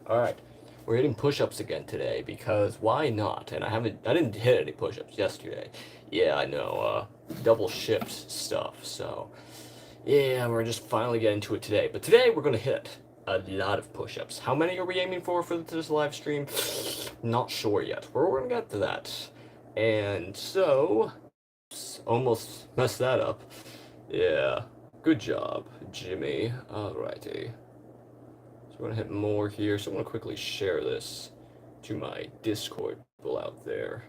Alright, we're hitting push-ups again today because why not? And I didn't hit any push-ups yesterday. Yeah, I know, double shift stuff, so yeah, we're just finally getting to it today. But today we're gonna hit a lot of push-ups. How many are we aiming for this live stream? Not sure yet. We're gonna get to that. And so, almost messed that up. Yeah, good job, Jimmy. Alrighty. So we're gonna hit more here. So I'm gonna quickly share this to my Discord people out there.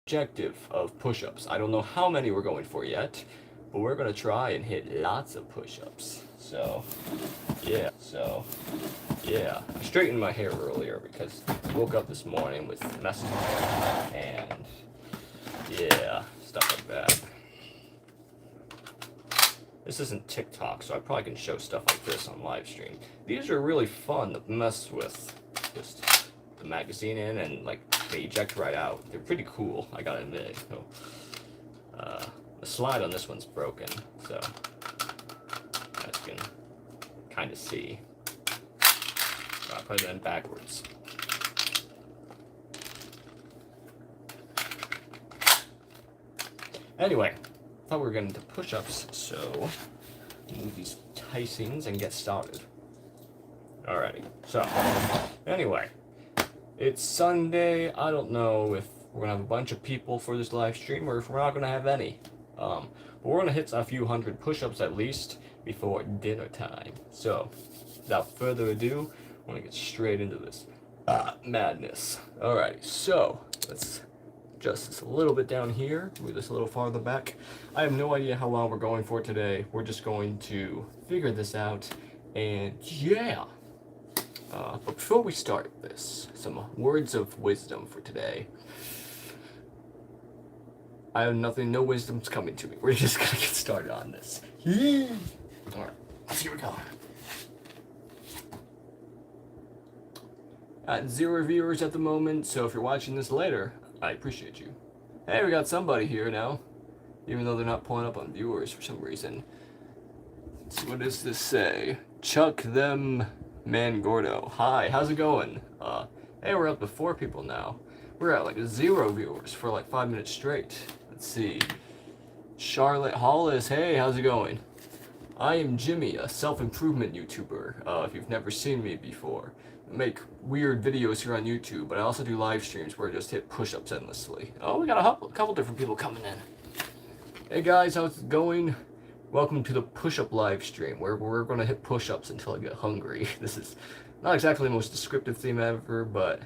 Objective of push-ups. I don't know how many we're going for yet, but we're gonna try and hit lots of push-ups. So yeah. I straightened my hair earlier because I woke up this morning with messy hair and yeah, stuff like that. This isn't TikTok, so I probably can show stuff like this on live stream. These are really fun to mess with. Just the magazine in and like they eject right out. They're pretty cool, I gotta admit. So, the slide on this one's broken, so as you can kind of see. I'll put it in backwards. Anyway, I thought we were getting into push-ups, so move these Tysons and get started. Alrighty, so anyway, it's Sunday. I don't know if we're gonna have a bunch of people for this live stream or if we're not gonna have any. But we're gonna hit a few hundred push-ups at least before dinner time. So, without further ado, I want to get straight into this madness. Alrighty, so let's adjust this a little bit down here, move this a little farther back. I have no idea how long we're going for today. We're just going to figure this out, and yeah. But before we start this, some words of wisdom for today. I have nothing, no wisdom's coming to me. We're just gonna get started on this. Alright, here we go. At 0 viewers at the moment, so if you're watching this later, I appreciate you. Hey, we got somebody here now, even though they're not pulling up on viewers for some reason. So what does this say? Chuck them man Gordo. Hi, how's it going? Hey, we're up to 4 people now. We're at like 0 viewers for like 5 minutes straight. Let's see. Charlotte Hollis, hey, how's it going? I am Jimmy, a self-improvement YouTuber, if you've never seen me before. I make weird videos here on YouTube, but I also do live streams where I just hit push-ups endlessly. Oh, we got a couple different people coming in. Hey guys, how's it going? Welcome to the push-up live stream, where we're gonna hit push-ups until I get hungry. This is not exactly the most descriptive theme ever, but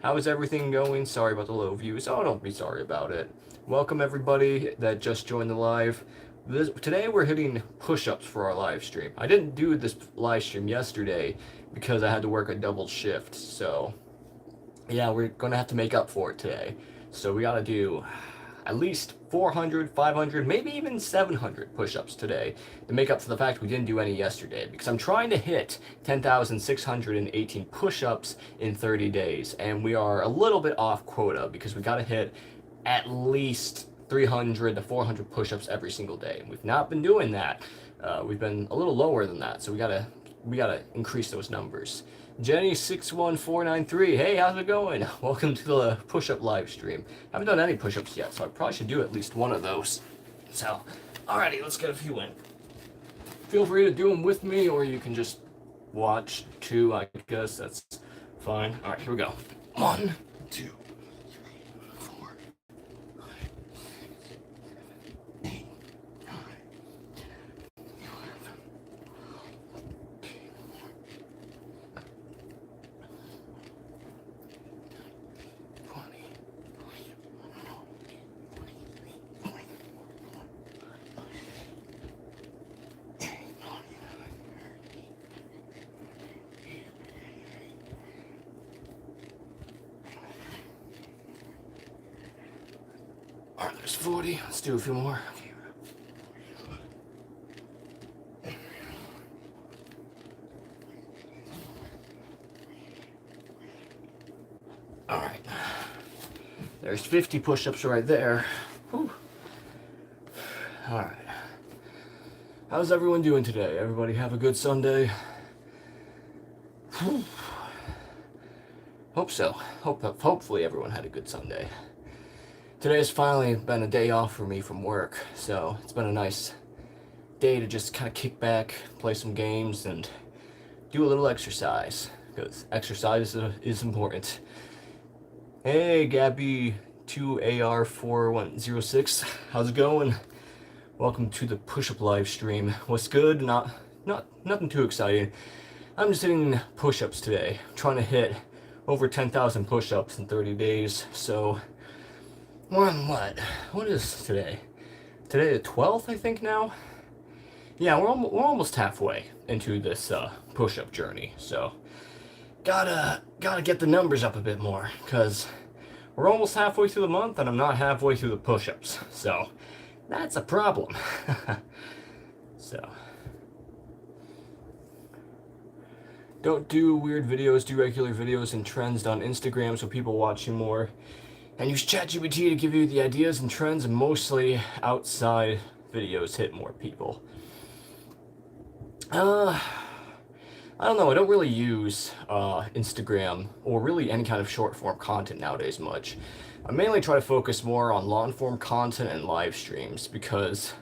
how is everything going? Sorry about the low views. Oh, don't be sorry about it. Welcome everybody that just joined the live. Today we're hitting push-ups for our live stream. I didn't do this live stream yesterday because I had to work a double shift, so yeah, we're gonna have to make up for it today. So we gotta do at least 400, 500, maybe even 700 push-ups today to make up for the fact we didn't do any yesterday, because I'm trying to hit 10,618 push-ups in 30 days, and we are a little bit off quota because we gotta hit at least 300 to 400 push-ups every single day. We've not been doing that. We've been a little lower than that, so we gotta increase those numbers. Jenny61493, hey, how's it going? Welcome to the push-up live stream. Haven't done any push-ups yet, so I probably should do at least one of those. So, alrighty, let's get a few in. Feel free to do them with me, or you can just watch too, I guess that's fine. Alright, here we go. 1, 2, 4, 5, 6, 7, 8, 9, 11, 20, Alright, there's 40. Let's do a few more. Alright. There's 50 push-ups right there. Whew. Alright. How's everyone doing today? Everybody have a good Sunday? Whew. Hope so. Hopefully everyone had a good Sunday. Today's finally been a day off for me from work, so it's been a nice day to just kind of kick back, play some games, and do a little exercise, because exercise is important. Hey, Gabby 2AR4106, how's it going? Welcome to the push-up live stream. What's good? Nothing too exciting. I'm just hitting push-ups today, trying to hit over 10,000 push-ups in 30 days. So we're on what is today? Today the 12th, I think now. Yeah, we're almost halfway into this push-up journey. So gotta get the numbers up a bit more, because we're almost halfway through the month and I'm not halfway through the push-ups. So that's a problem. So don't do weird videos, do regular videos and trends on Instagram so people watch you more. And use ChatGPT to give you the ideas and trends, and mostly outside videos hit more people. I don't know, I don't really use Instagram or really any kind of short form content nowadays much. I mainly try to focus more on long form content and live streams, because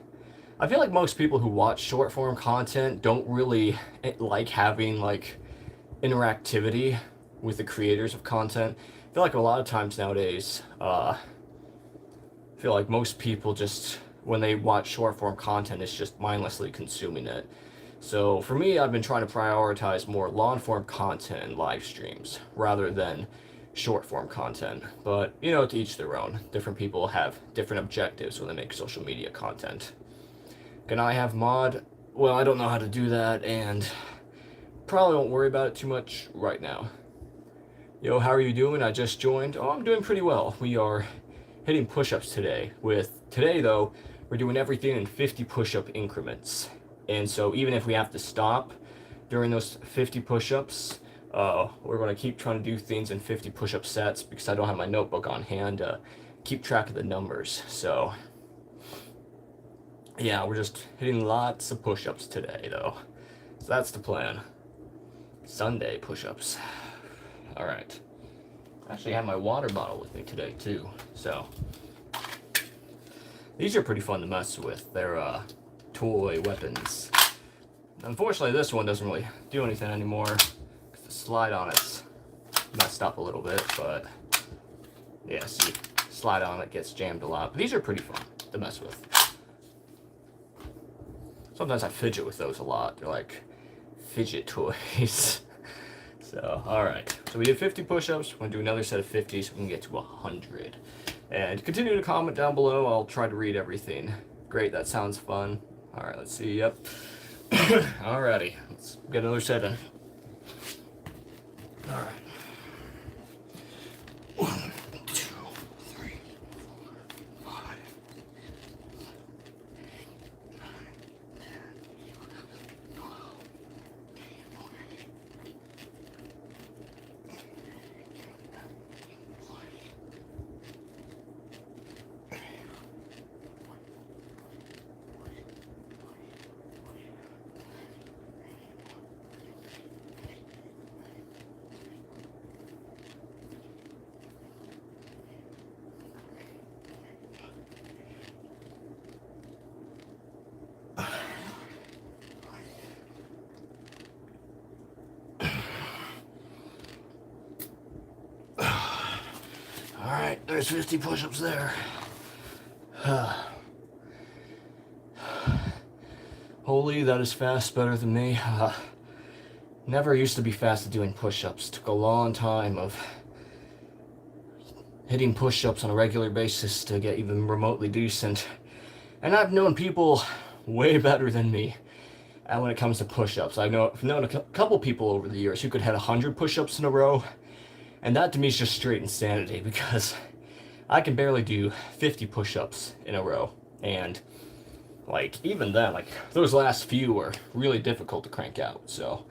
I feel like most people who watch short form content don't really like having like interactivity with the creators of content. I feel like a lot of times nowadays, I feel like most people just, when they watch short form content, it's just mindlessly consuming it. So for me, I've been trying to prioritize more long form content and live streams rather than short form content. But, you know, to each their own. Different people have different objectives when they make social media content. Can I have mod? Well, I don't know how to do that, and probably won't worry about it too much right now. Yo, how are you doing? I just joined. Oh, I'm doing pretty well. We are hitting push-ups today. Today, though, we're doing everything in 50 push-up increments. And so even if we have to stop during those 50 push-ups, we're going to keep trying to do things in 50 push-up sets, because I don't have my notebook on hand to keep track of the numbers. So yeah, we're just hitting lots of push-ups today, though. So that's the plan. Sunday push-ups. All right. I actually have my water bottle with me today, too. So these are pretty fun to mess with. They're toy weapons. Unfortunately, this one doesn't really do anything anymore, because the slide on it's messed up a little bit, but yeah, see, slide on it gets jammed a lot. But these are pretty fun to mess with. Sometimes I fidget with those a lot. They're like fidget toys. So, alright. So we did 50 push-ups. We're going to do another set of 50 so we can get to 100. And continue to comment down below. I'll try to read everything. Great, that sounds fun. Alright, let's see. Yep. Alrighty. Let's get another set in. Alright. 1, 2, 3, 4, 5. Alright, there's 50 push-ups there. Holy, that is fast, better than me. Never used to be fast at doing push-ups. Took a long time of hitting push-ups on a regular basis to get even remotely decent. And I've known people way better than me when it comes to push-ups. I've known a couple people over the years who could hit 100 push-ups in a row. And that to me is just straight insanity, because I can barely do 50 push-ups in a row. And like, even then, like, those last few were really difficult to crank out. So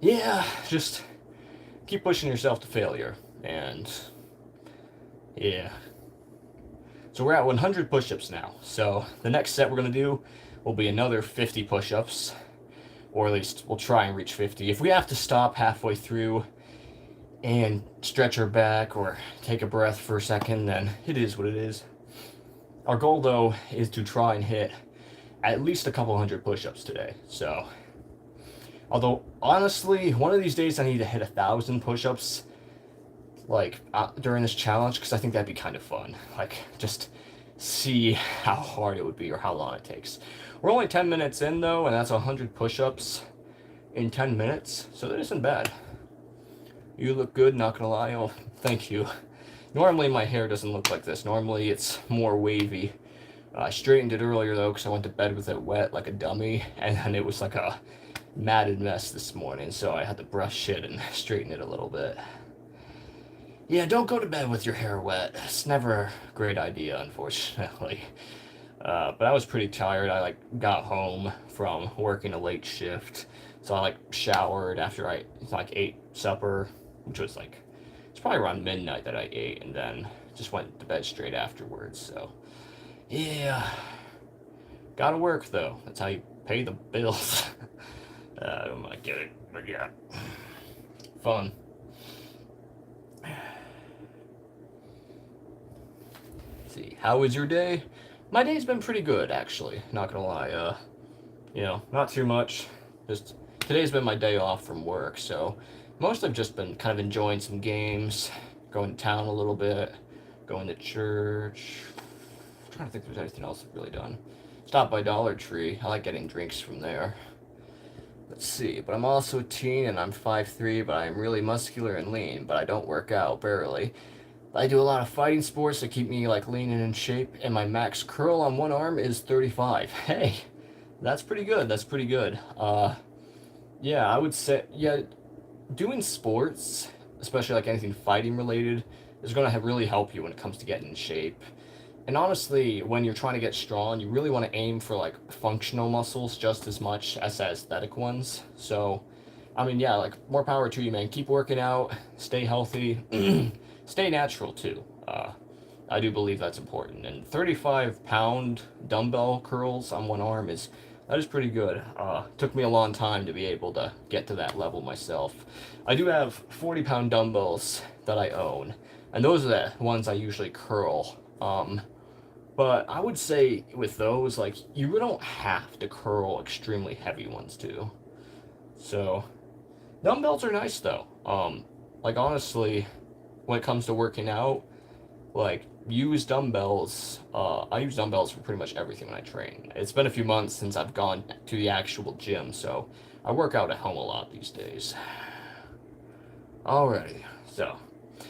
yeah, just keep pushing yourself to failure. And yeah. So we're at 100 push-ups now. So the next set we're going to do will be another 50 push-ups. Or at least we'll try and reach 50. If we have to stop halfway through, and stretch our back or take a breath for a second, then it is what it is. Our goal, though, is to try and hit at least a couple hundred push-ups today. So, although honestly, one of these days I need to hit 1,000 push-ups, like during this challenge, because I think that'd be kind of fun. Like, just see how hard it would be or how long it takes. We're only 10 minutes in though, and that's 100 push-ups in 10 minutes, so that isn't bad. You look good, not gonna lie. Oh, thank you. Normally my hair doesn't look like this. Normally it's more wavy. I straightened it earlier though, because I went to bed with it wet like a dummy, and then it was like a matted mess this morning, so I had to brush it and straighten it a little bit. Yeah, don't go to bed with your hair wet. It's never a great idea, unfortunately. But I was pretty tired. I got home from working a late shift, so I showered after I ate supper, which was it's probably around midnight that I ate, and then just went to bed straight afterwards. So yeah, gotta work though. That's how you pay the bills. I don't want to get it, but yeah, fun. See, how was your day? My day's been pretty good, actually. Not gonna lie. Not too much. Just today's been my day off from work, so most I've just been kind of enjoying some games, going to town a little bit, going to church. I'm trying to think if there's anything else I've really done. Stopped by Dollar Tree. I like getting drinks from there. Let's see, but I'm also a teen and I'm 5'3", but I'm really muscular and lean, but I don't work out, barely. I do a lot of fighting sports that keep me lean and in shape, and my max curl on one arm is 35. Hey, that's pretty good. That's pretty good. Yeah, I would say, yeah, doing sports, especially anything fighting related, is going to really help you when it comes to getting in shape. And honestly, when you're trying to get strong, you really want to aim for functional muscles just as much as aesthetic ones. So, I mean, yeah, more power to you, man. Keep working out, stay healthy, stay natural too. I do believe that's important. And 35-pound dumbbell curls on one arm that is pretty good. Took me a long time to be able to get to that level myself. I do have 40-pound dumbbells that I own, and those are the ones I usually curl. But I would say with those, you really don't have to curl extremely heavy ones too. So, dumbbells are nice though. Honestly, when it comes to working out, use dumbbells. I use dumbbells for pretty much everything when I train. It's been a few months since I've gone to the actual gym, so I work out at home a lot these days. Alrighty, so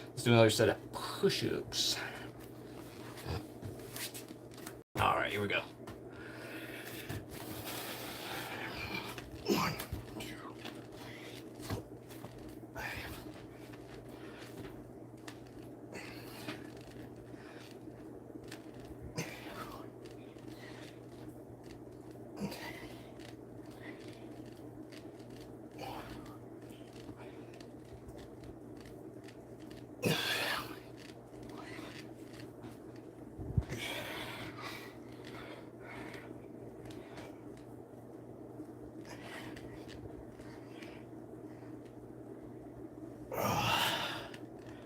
let's do another set of push-ups. Alright, here we go. 1, 2.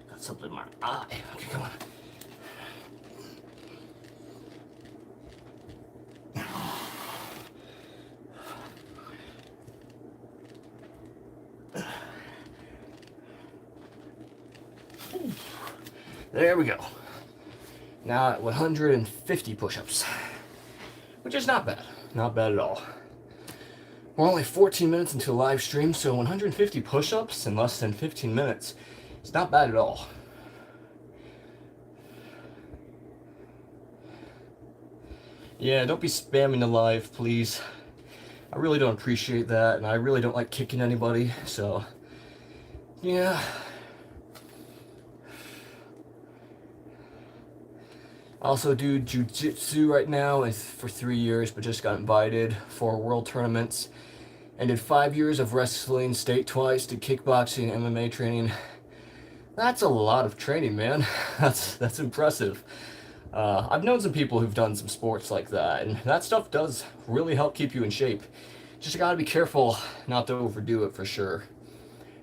Got something in my eye. Okay, come on. There we go. Now at 150 push-ups, which is not bad. Not bad at all. We're only 14 minutes into a live stream, so 150 push-ups in less than 15 minutes. It's not bad at all. Yeah, don't be spamming the live, please. I really don't appreciate that, and I really don't like kicking anybody, so yeah. Also do jiu-jitsu right now for 3 years, but just got invited for world tournaments. And did 5 years of wrestling, state twice, did kickboxing, MMA training. That's a lot of training, man. That's impressive. I've known some people who've done some sports like that, and that stuff does really help keep you in shape. Just gotta be careful not to overdo it for sure.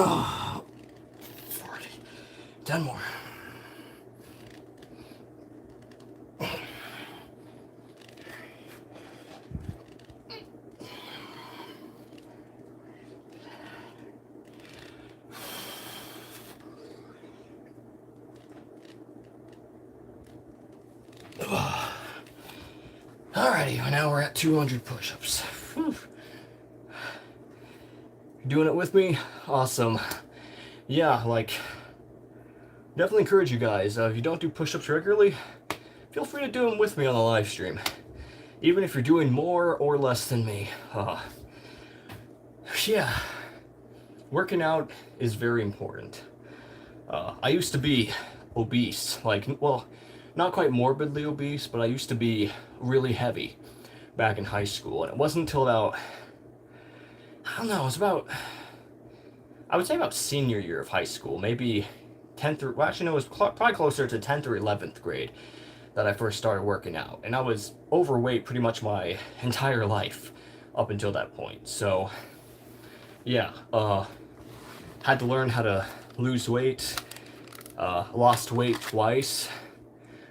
Oh, 40. 10 more. Alrighty, now we're at 200 push-ups. You're doing it with me? Awesome. Yeah, like, definitely encourage you guys. If you don't do push-ups regularly, feel free to do them with me on the live stream. Even if you're doing more or less than me. Yeah, working out is very important. I used to be obese, like, well, not quite morbidly obese, but I used to be really heavy back in high school. And it wasn't until about, I don't know, it was about, I would say about senior year of high school, maybe 10th or, well, actually, no, it was probably closer to 10th or 11th grade that I first started working out. And I was overweight pretty much my entire life up until that point. So, yeah, had to learn how to lose weight. Lost weight twice.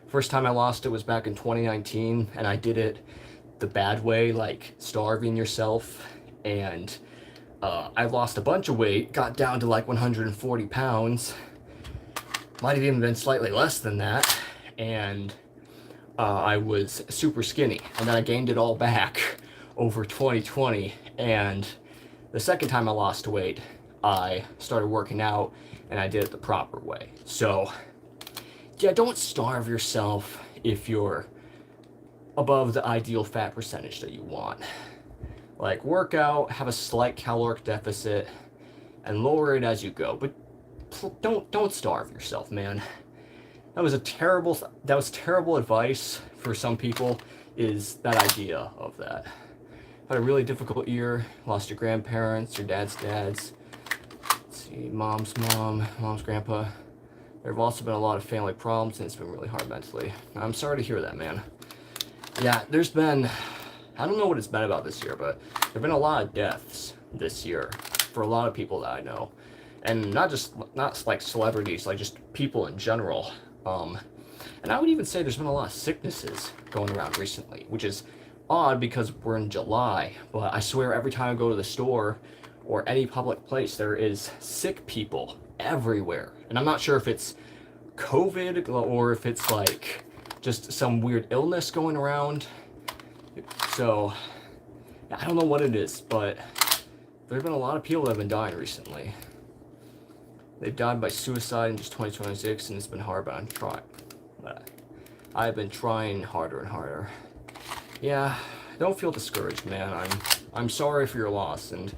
First time I lost it was back in 2019, and I did it the bad way, like starving yourself. And I lost a bunch of weight, got down to like 140 pounds. Might have even been slightly less than that. And I was super skinny. And then I gained it all back over 2020. And the second time I lost weight, I started working out, and I did it the proper way. So, yeah, don't starve yourself if you're above the ideal fat percentage that you want. Like, work out, have a slight caloric deficit, and lower it as you go. But don't starve yourself, man. That was terrible advice for some people, is that idea of that. Had a really difficult year, lost your grandparents, your dad's dads. See, mom's mom, mom's grandpa. There have also been a lot of family problems, and it's been really hard mentally. I'm sorry to hear that, man. Yeah, there's been, I don't know what it's been about this year, but there have been a lot of deaths this year for a lot of people that I know. And not like celebrities, like just people in general. And I would even say there's been a lot of sicknesses going around recently, which is odd because we're in July, but I swear every time I go to the store or any public place, there is sick people everywhere. And I'm not sure if it's COVID or if it's like just some weird illness going around. So I don't know what it is, but there have been a lot of people that have been dying recently. They've died by suicide in just 2026, and it's been hard, but I've been trying harder and harder. Yeah, don't feel discouraged, man. I'm sorry for your loss, and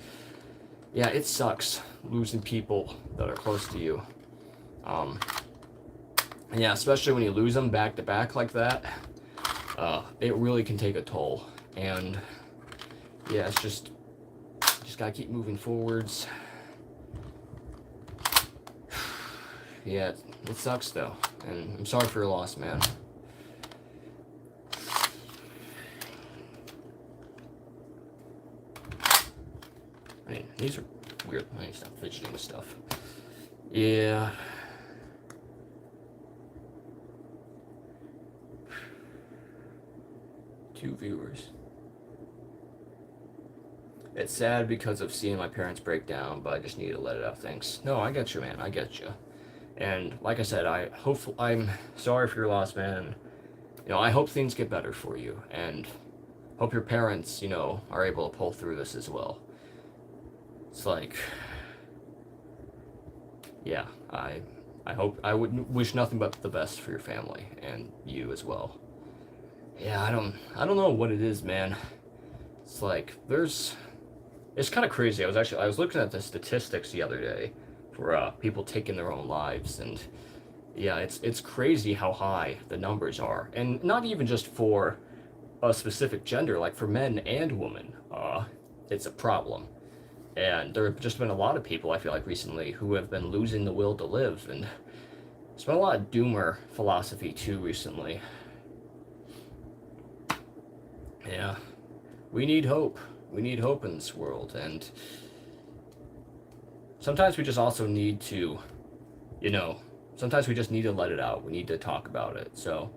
yeah, it sucks losing people that are close to you. And yeah, especially when you lose them back to back like that, it really can take a toll. And yeah, it's just gotta keep moving forwards. Yeah, it sucks though, and I'm sorry for your loss, man. I mean, these are weird. I need to stop fidgeting with stuff. Yeah. Two viewers. It's sad because of seeing my parents break down, but I just need to let it out. Thanks. No, I get you, man. I get you. And like I said, I'm sorry for your loss, man. You know, I hope things get better for you, and hope your parents, you know, are able to pull through this as well. It's like, yeah, I would wish nothing but the best for your family and you as well. Yeah, I don't know what it is, man. It's like it's kind of crazy. I was looking at the statistics the other day for people taking their own lives, and yeah, it's crazy how high the numbers are, and not even just for a specific gender, like for men and women, it's a problem. And there have just been a lot of people, I feel like, recently who have been losing the will to live, and there's been a lot of doomer philosophy too recently. Yeah, we need hope. We need hope in this world, and sometimes we just also need to, sometimes we just need to let it out. We need to talk about it. So,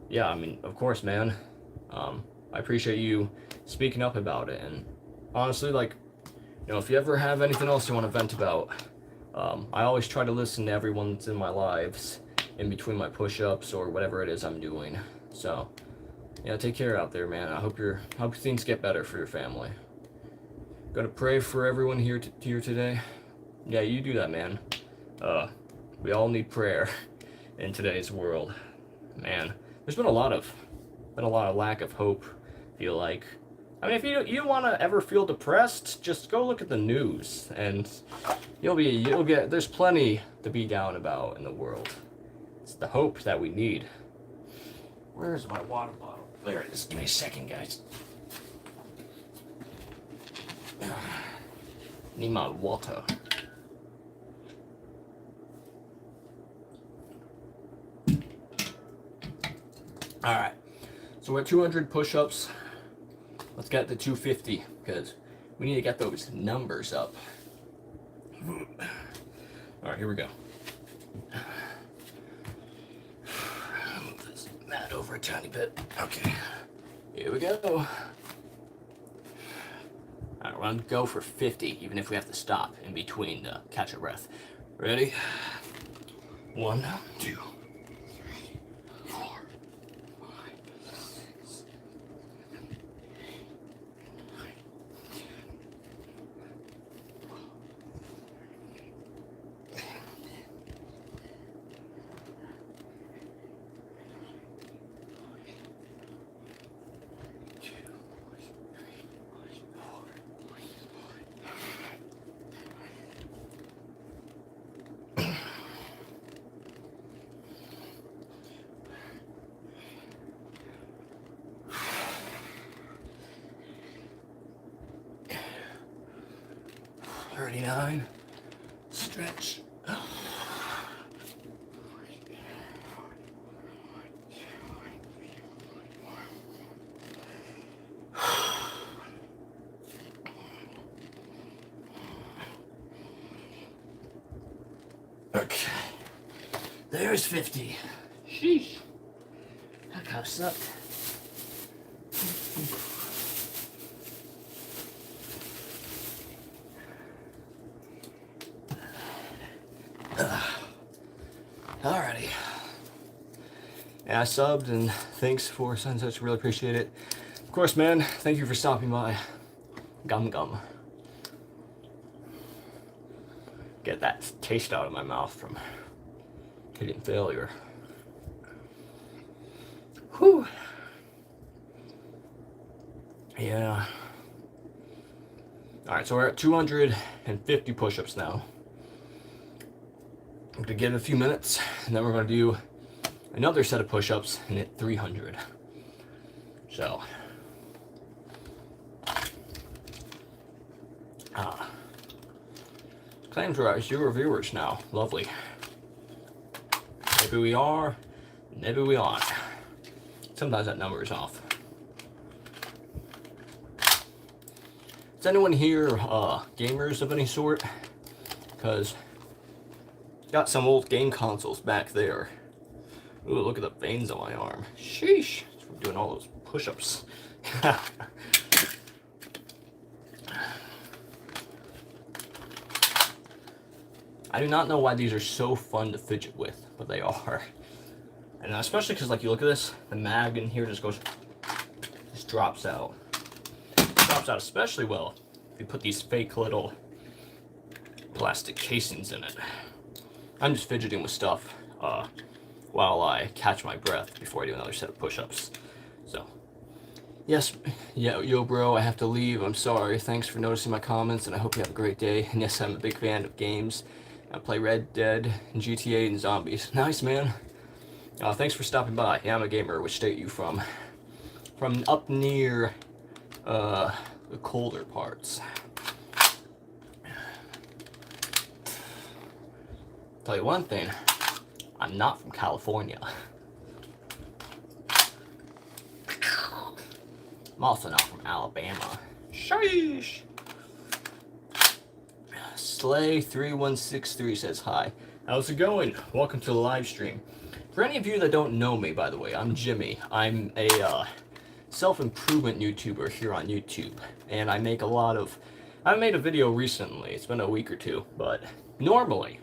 yeah, I mean, of course, man. I appreciate you speaking up about it. And honestly, like, if you ever have anything else you want to vent about, I always try to listen to everyone that's in my lives in between my push-ups or whatever it is I'm doing. So, yeah, take care out there, man. I hope things get better for your family. Gonna pray for everyone here today. Yeah, you do that, man. We all need prayer in today's world, man. There's been a lot of lack of hope. I feel like, I mean, if you don't want to ever feel depressed, just go look at the news, and you'll get. There's plenty to be down about in the world. It's the hope that we need. Where's my water bottle? There it is. Give me a second, guys. Need my water. Alright, so we're at 200 push-ups. Let's get to 250, because we need to get those numbers up. Alright, here we go. Move this mat over a tiny bit. Okay, here we go. Alright, we're gonna go for 50, even if we have to stop in between to catch a breath. Ready? 1, 2. $39. Stretch. Okay. There's 50. Sheesh. That kind of sucked. Alrighty. Yeah, I subbed, and thanks for sunsets. Really appreciate it. Of course, man, thank you for stopping by. Gum. Get that taste out of my mouth from hitting failure. Whew. Yeah. Alright, so we're at 250 push-ups now. I'm gonna give it a few minutes, and then we're gonna do another set of push-ups and hit 300. So, claim to our 0 viewers now. Lovely. Maybe we are, maybe we aren't. Sometimes that number is off. Is anyone here gamers of any sort? Because got some old game consoles back there. Ooh, look at the veins on my arm. Sheesh. From doing all those push-ups. I do not know why these are so fun to fidget with, but they are. And especially because, like, you look at this, the mag in here just drops out. Drops out especially well if you put these fake little plastic casings in it. I'm just fidgeting with stuff while I catch my breath before I do another set of push-ups. So, yes, yeah, yo bro, I have to leave. I'm sorry. Thanks for noticing my comments, and I hope you have a great day. And yes, I'm a big fan of games. I play Red Dead, and GTA, and Zombies. Nice, man. Thanks for stopping by. Yeah, I'm a gamer. Which state are you from? From up near the colder parts. Tell you one thing, I'm not from California. I'm also not from Alabama. Sheesh. Slay3163 says hi. How's it going? Welcome to the live stream. For any of you that don't know me, by the way, I'm Jimmy. I'm a self-improvement YouTuber here on YouTube, and I made a video recently. It's been a week or two, but normally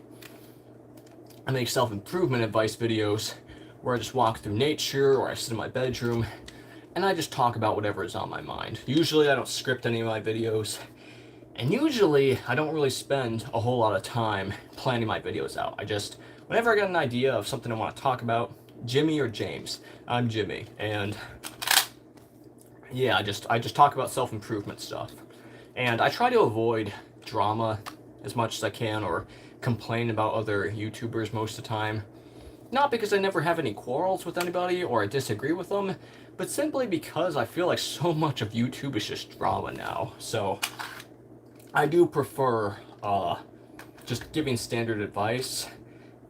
I make self-improvement advice videos where I just walk through nature, or I sit in my bedroom and I just talk about whatever is on my mind. Usually I don't script any of my videos, and usually I don't really spend a whole lot of time planning my videos out. Whenever I get an idea of something I want to talk about, Jimmy or James, I'm Jimmy, and yeah, I just talk about self-improvement stuff. And I try to avoid drama as much as I can, or complain about other YouTubers most of the time. Not because I never have any quarrels with anybody or I disagree with them, but simply because I feel like so much of YouTube is just drama now. So I do prefer just giving standard advice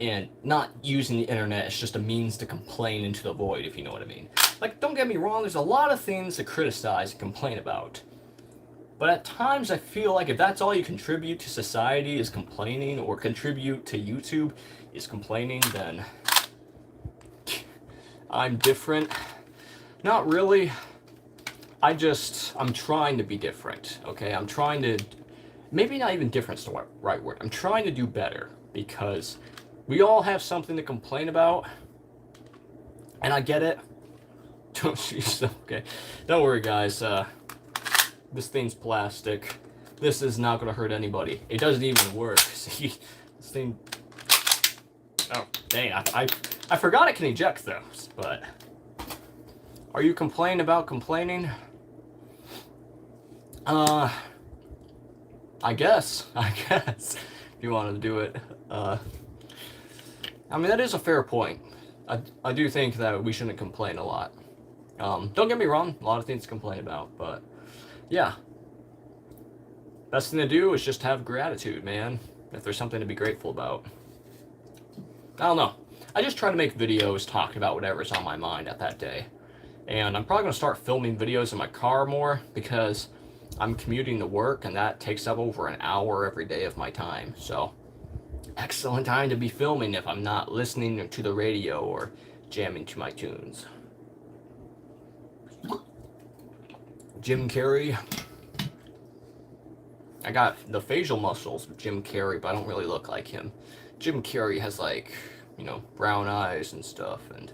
and not using the internet as just a means to complain into the void, if you know what I mean. Like, don't get me wrong, there's a lot of things to criticize and complain about. But at times I feel like if that's all you contribute to society is complaining, or contribute to YouTube is complaining, then I'm different. Not really. I'm trying to be different, okay? I'm trying to, maybe not even different's the right word. I'm trying to do better, because we all have something to complain about, and I get it. Okay. Don't worry, guys. This thing's plastic. This is not gonna hurt anybody. It doesn't even work. See, this thing. Oh, dang! I forgot it can eject those. But are you complaining about complaining? I guess. If you wanted to do it. I mean, that is a fair point. I do think that we shouldn't complain a lot. Don't get me wrong, a lot of things to complain about, but yeah. Best thing to do is just have gratitude, man. If there's something to be grateful about. I don't know. I just try to make videos talking about whatever's on my mind at that day. And I'm probably going to start filming videos in my car more, because I'm commuting to work and that takes up over an hour every day of my time. So, excellent time to be filming if I'm not listening to the radio or jamming to my tunes. Jim Carrey. I got the facial muscles of Jim Carrey, but I don't really look like him. Jim Carrey has, like, you know, brown eyes and stuff, and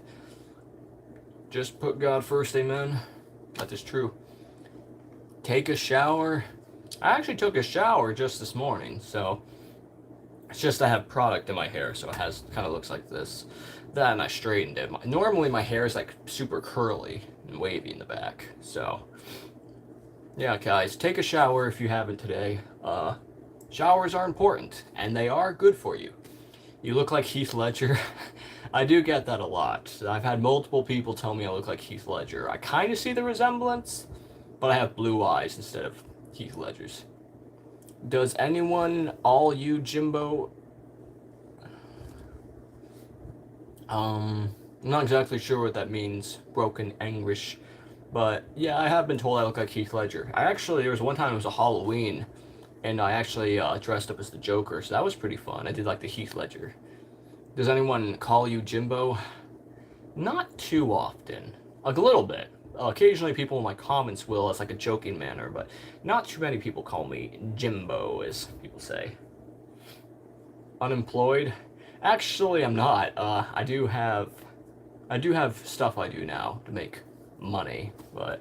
just put God first, amen. That is true. Take a shower. I actually took a shower just this morning, so it's just I have product in my hair, so it kind of looks like this. That, and I straightened it. Normally my hair is like super curly and wavy in the back, so yeah, guys, take a shower if you haven't today. Showers are important, and they are good for you. You look like Heath Ledger. I do get that a lot. I've had multiple people tell me I look like Heath Ledger. I kind of see the resemblance, but I have blue eyes instead of Heath Ledger's. Does anyone, all you, Jimbo? I'm not exactly sure what that means, broken English. But yeah, I have been told I look like Heath Ledger. There was one time it was a Halloween, and I actually dressed up as the Joker, so that was pretty fun. I did like the Heath Ledger. Does anyone call you Jimbo? Not too often. Like a little bit. Occasionally people in my comments will, as like a joking manner, but not too many people call me Jimbo, as people say. Unemployed? Actually, I'm not. I do have stuff I do now to make money, but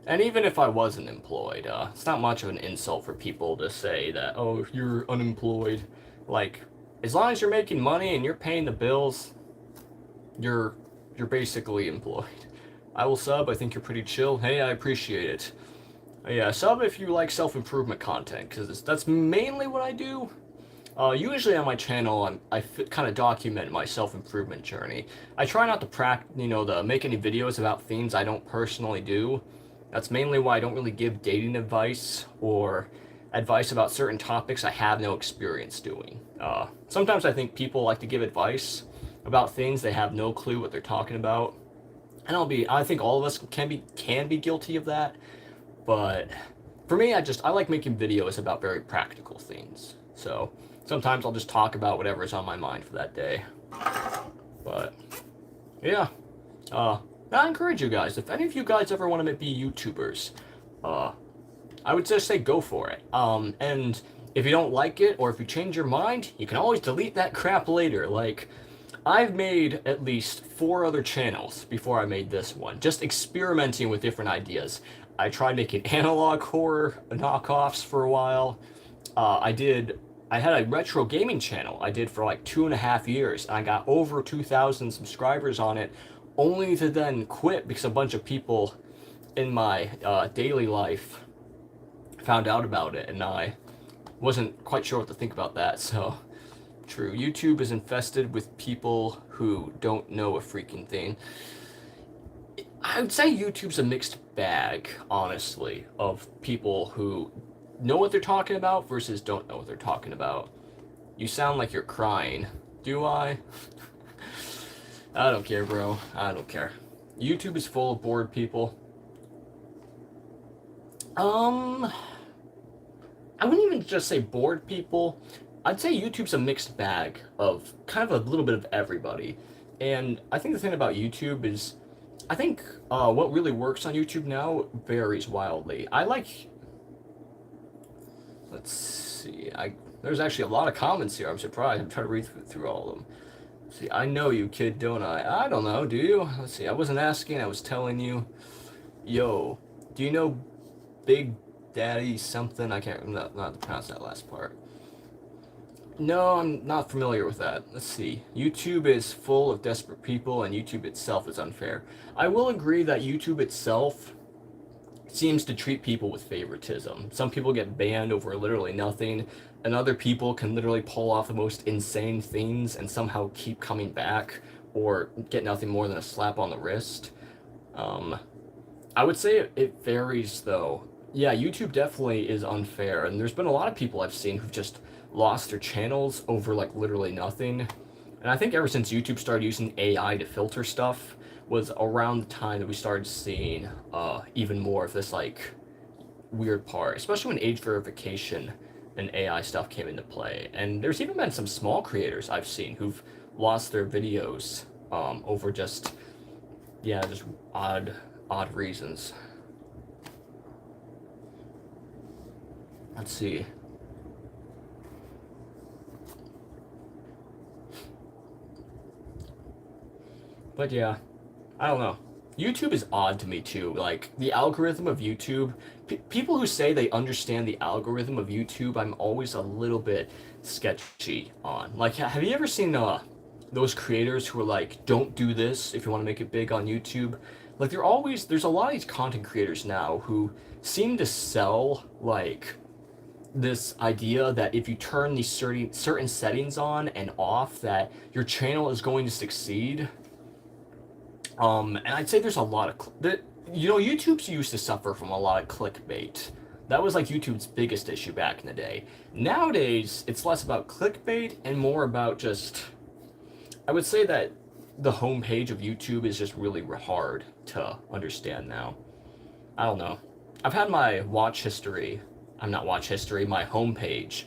and even if I wasn't employed, it's not much of an insult for people to say that, oh, you're unemployed. Like, as long as you're making money and you're paying the bills, you're basically employed. I will sub. I think you're pretty chill. Hey, I appreciate it. Yeah, sub if you like self-improvement content, because that's mainly what I do. Usually on my channel, I kind of document my self-improvement journey. I try not to make any videos about things I don't personally do. That's mainly why I don't really give dating advice or advice about certain topics I have no experience doing. Sometimes I think people like to give advice about things they have no clue what they're talking about. And I think all of us can be guilty of that. But for me, I like making videos about very practical things. So sometimes I'll just talk about whatever's on my mind for that day. But yeah, I encourage you guys. If any of you guys ever want to be YouTubers, I would just say go for it. And if you don't like it or if you change your mind, you can always delete that crap later. Like, I've made at least 4 other channels before I made this one, just experimenting with different ideas. I tried making analog horror knockoffs for a while. I had a retro gaming channel I did for like 2.5 years, and I got over 2,000 subscribers on it, only to then quit because a bunch of people in my daily life found out about it, and I wasn't quite sure what to think about that, so... True. YouTube is infested with people who don't know a freaking thing. I would say YouTube's a mixed bag, honestly, of people who know what they're talking about versus don't know what they're talking about. You sound like you're crying. Do I? I don't care, bro. I don't care. YouTube is full of bored people. I wouldn't even just say bored people. I'd say YouTube's a mixed bag of kind of a little bit of everybody. And I think the thing about YouTube is, I think what really works on YouTube now varies wildly. Let's see, there's actually a lot of comments here. I'm surprised. I'm trying to read through all of them. See, I know you, kid, don't I? I don't know, do you? Let's see, I wasn't asking, I was telling you. Yo, do you know Big Daddy something? I can't, not pronounce that last part. No, I'm not familiar with that. Let's see. YouTube is full of desperate people, and YouTube itself is unfair. I will agree that YouTube itself seems to treat people with favoritism. Some people get banned over literally nothing, and other people can literally pull off the most insane things and somehow keep coming back, or get nothing more than a slap on the wrist. I would say it varies, though. Yeah, YouTube definitely is unfair, and there's been a lot of people I've seen who've just lost their channels over like literally nothing. And I think ever since YouTube started using AI to filter stuff was around the time that we started seeing even more of this like weird part, especially when age verification and AI stuff came into play. And there's even been some small creators I've seen who've lost their videos over just odd reasons. Let's see. But yeah, I don't know. YouTube is odd to me too. Like, the algorithm of YouTube, people who say they understand the algorithm of YouTube, I'm always a little bit sketchy on. Like, have you ever seen those creators who are like, don't do this if you want to make it big on YouTube? Like, there's a lot of these content creators now who seem to sell, like, this idea that if you turn these certain settings on and off, that your channel is going to succeed. And I'd say there's a lot of YouTube's used to suffer from a lot of clickbait. That was like YouTube's biggest issue back in the day. Nowadays, it's less about clickbait and more about just, I would say that the homepage of YouTube is just really hard to understand now. I don't know. I've had my my homepage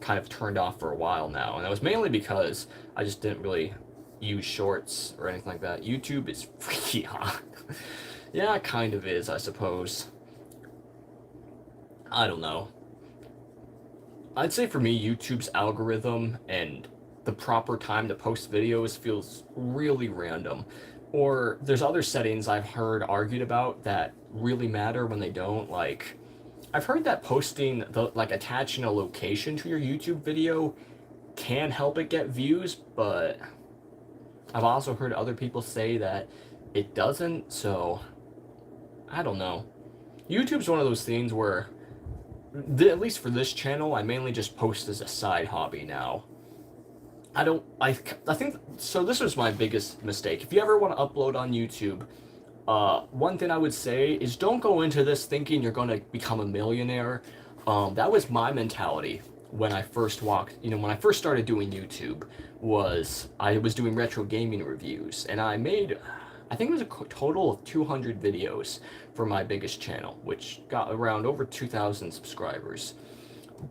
kind of turned off for a while now, and that was mainly because I just didn't really use shorts or anything like that. YouTube is freaky hot. Yeah, it kind of is, I suppose. I don't know. I'd say for me, YouTube's algorithm and the proper time to post videos feels really random. Or there's other settings I've heard argued about that really matter when they don't. Like, I've heard that posting, attaching a location to your YouTube video can help it get views, but I've also heard other people say that it doesn't, so I don't know. YouTube's one of those things where, at least for this channel, I mainly just post as a side hobby now. I think, so this was my biggest mistake. If you ever want to upload on YouTube, one thing I would say is don't go into this thinking you're going to become a millionaire. That was my mentality when I first when I first started doing YouTube, I was doing retro gaming reviews, and I made, I think it was a total of 200 videos for my biggest channel, which got around over 2,000 subscribers.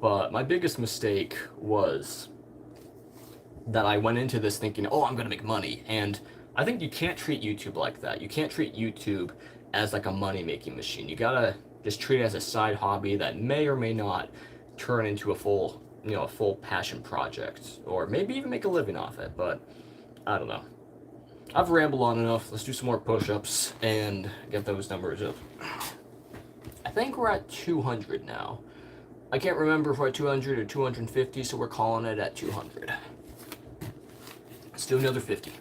But my biggest mistake was that I went into this thinking, oh, I'm going to make money. And I think you can't treat YouTube like that. You can't treat YouTube as like a money-making machine. You gotta just treat it as a side hobby that may or may not turn into a full, a full passion project, or maybe even make a living off it. But I don't know. I've rambled on enough. Let's do some more push-ups and get those numbers up. I think we're at 200 now. I can't remember if we're at 200 or 250, so we're calling it at 200. Let's do another 50.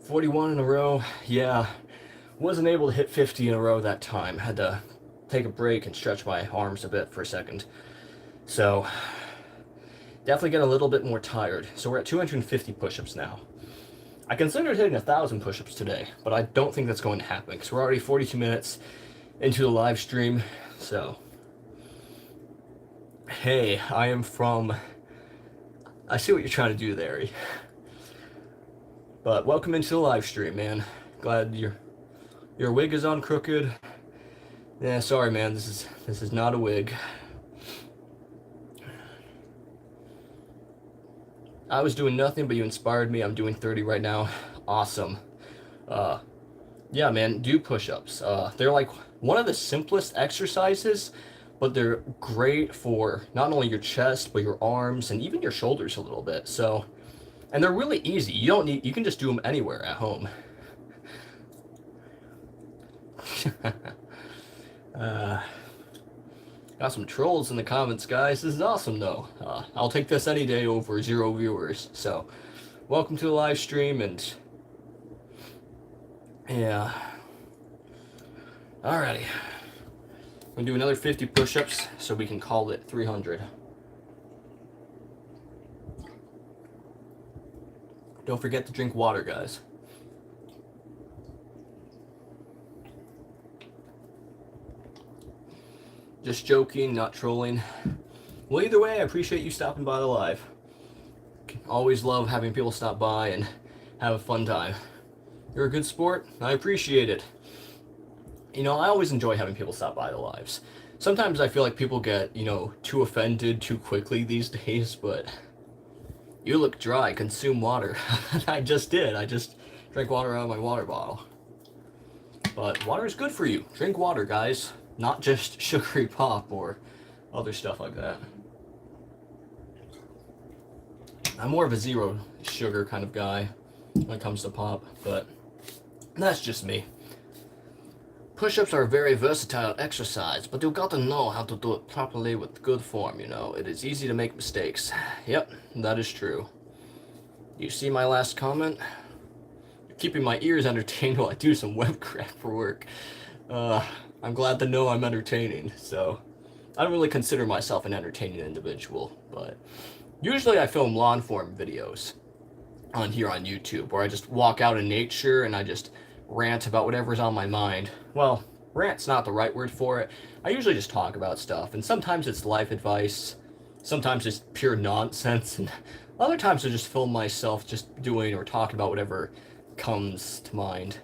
41 in a row, yeah. Wasn't able to hit 50 in a row that time. Had to take a break and stretch my arms a bit for a second. So, definitely get a little bit more tired. So we're at 250 push-ups now. I considered hitting 1,000 push-ups today, but I don't think that's going to happen because we're already 42 minutes into the live stream. So, hey, I see what you're trying to do there. But welcome into the live stream, man. Glad your wig is on crooked. Yeah, sorry, man. This is not a wig. I was doing nothing, but you inspired me. I'm doing 30 right now. Awesome. Yeah, man. Do push-ups. They're like one of the simplest exercises, but they're great for not only your chest, but your arms and even your shoulders a little bit. So, and they're really easy. You can just do them anywhere at home. Got some trolls in the comments, guys. This is awesome, though. I'll take this any day over 0 viewers. So, welcome to the live stream, and yeah. Alrighty. I'm gonna do another 50 push-ups so we can call it 300. Don't forget to drink water, guys. Just joking, not trolling. Well, either way, I appreciate you stopping by the live. Always love having people stop by and have a fun time. You're a good sport. I appreciate it. I always enjoy having people stop by the lives. Sometimes I feel like people get, too offended too quickly these days, but you look dry, consume water. I just did. I just drank water out of my water bottle. But water is good for you. Drink water, guys. Not just sugary pop or other stuff like that. I'm more of a zero sugar kind of guy when it comes to pop, but that's just me. Push-ups are a very versatile exercise, but you've got to know how to do it properly with good form, It is easy to make mistakes. Yep, that is true. You see my last comment? You're keeping my ears entertained while I do some web crap for work. I'm glad to know I'm entertaining, so I don't really consider myself an entertaining individual, but usually I film long form videos on YouTube where I just walk out in nature and I just rant about whatever's on my mind. Well, rant's not the right word for it. I usually just talk about stuff, and sometimes it's life advice, sometimes it's pure nonsense, and other times I just film myself just doing or talking about whatever comes to mind.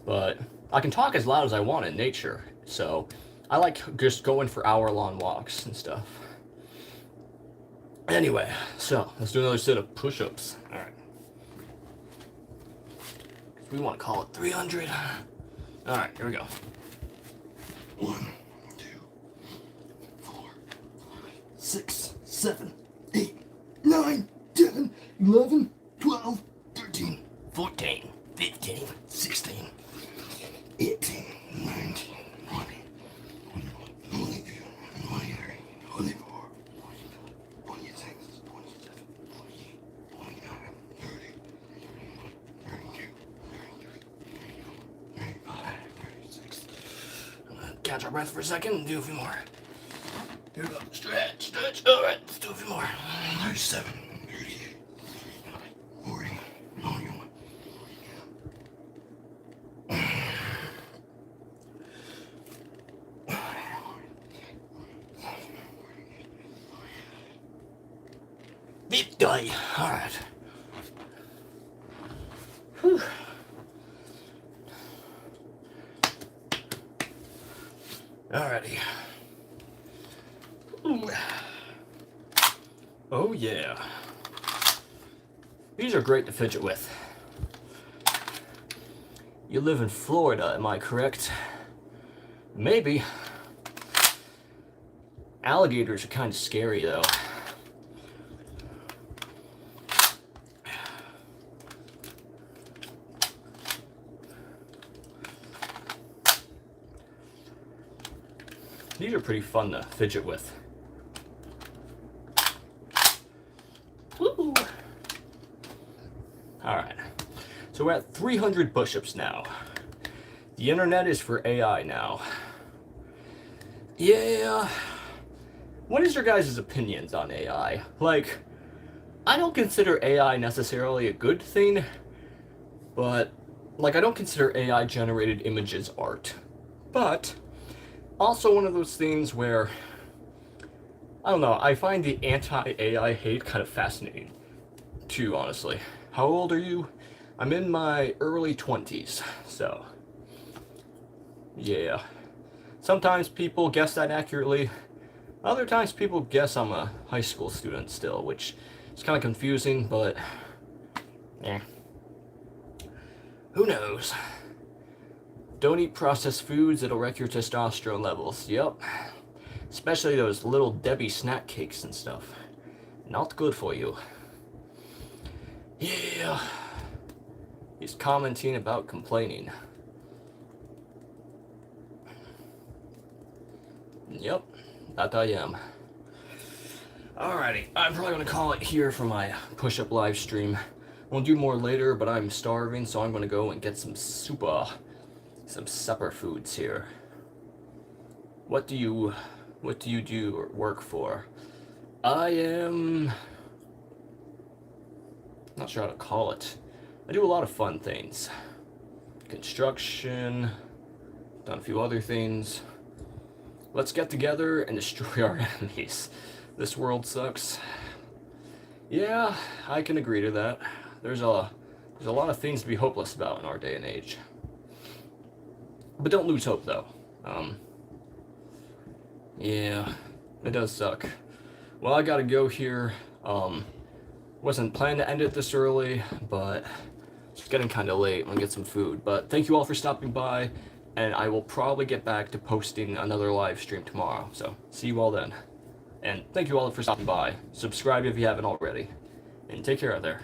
But I can talk as loud as I want in nature, so I like just going for hour-long walks and stuff. Anyway, so let's do another set of push-ups. All right. We want to call it 300. All right, here we go. 1, 2, 4, 6, 7, 8, 9, 10, 11, 12, 13, 14, 15, 16, 18, 19, 20, 21, 22, 23, 24, 26, 27, 28, 29, 30, 32, 33, 35, 36. I'm gonna catch our breath for a second and do a few more. Here we go. Stretch, stretch. All right, let's do a few more. 37, 38, 40, 41. 50. All right. Whew. Alrighty. Ooh. Oh yeah. These are great to fidget with. You live in Florida, am I correct? Maybe. Alligators are kind of scary though. These are pretty fun to fidget with. Woo! Alright, so we're at 300 push-ups now. The internet is for AI now. Yeah. What is your guys' opinions on AI? Like, I don't consider AI necessarily a good thing, but, like, I don't consider AI generated images art. But also one of those things where, I don't know, I find the anti-AI hate kind of fascinating, too, honestly. How old are you? I'm in my early 20s, so, yeah. Sometimes people guess that accurately. Other times people guess I'm a high school student still, which is kind of confusing, but, eh. Who knows? Don't eat processed foods, it'll wreck your testosterone levels. Yep. Especially those little Debbie snack cakes and stuff. Not good for you. Yeah. He's commenting about complaining. Yep, that I am. Alrighty, I'm probably gonna call it here for my push-up live stream. We'll do more later, but I'm starving, so I'm gonna go and get some supper foods here. What do you do or work for? I am not sure how to call it. I do a lot of fun things. Construction, done a few other things. Let's get together and destroy our enemies. This world sucks. Yeah, I can agree to that. There's a lot of things to be hopeless about in our day and age. But don't lose hope, though. Yeah, it does suck. Well, I gotta go here. Wasn't planning to end it this early, but it's getting kind of late. I'm gonna get some food. But thank you all for stopping by, and I will probably get back to posting another live stream tomorrow. So, see you all then. And thank you all for stopping by. Subscribe if you haven't already. And take care out there.